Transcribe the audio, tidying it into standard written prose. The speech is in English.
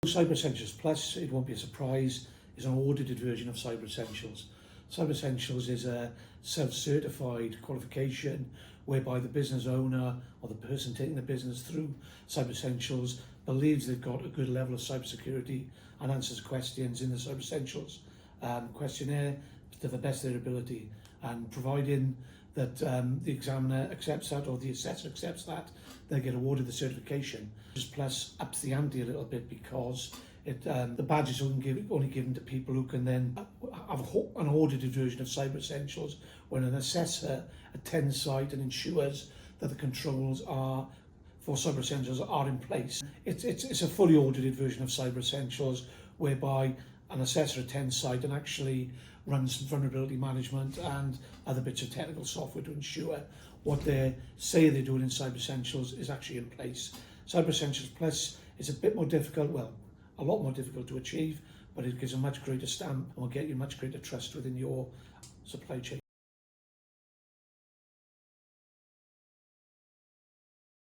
Cyber Essentials Plus, it won't be a surprise, is an audited version of Cyber Essentials. Cyber Essentials is a self-certified qualification whereby the business owner or the person taking the business through Cyber Essentials believes they've got a good level of cybersecurity and answers questions in the Cyber Essentials questionnaire to the best of their ability, and providing that the examiner accepts that or the assessor accepts that, they get awarded the certification. Plus ups the ante a little bit because the badge is only given to people who can then have an audited version of Cyber Essentials when an assessor attends site and ensures that the controls are for Cyber Essentials are in place. It's a fully audited version of Cyber Essentials whereby an assessor attends site and actually runs vulnerability management and other bits of technical software to ensure what they say they're doing in Cyber Essentials is actually in place. Cyber Essentials Plus is a bit more difficult, well, a lot more difficult to achieve, but it gives a much greater stamp and will get you much greater trust within your supply chain.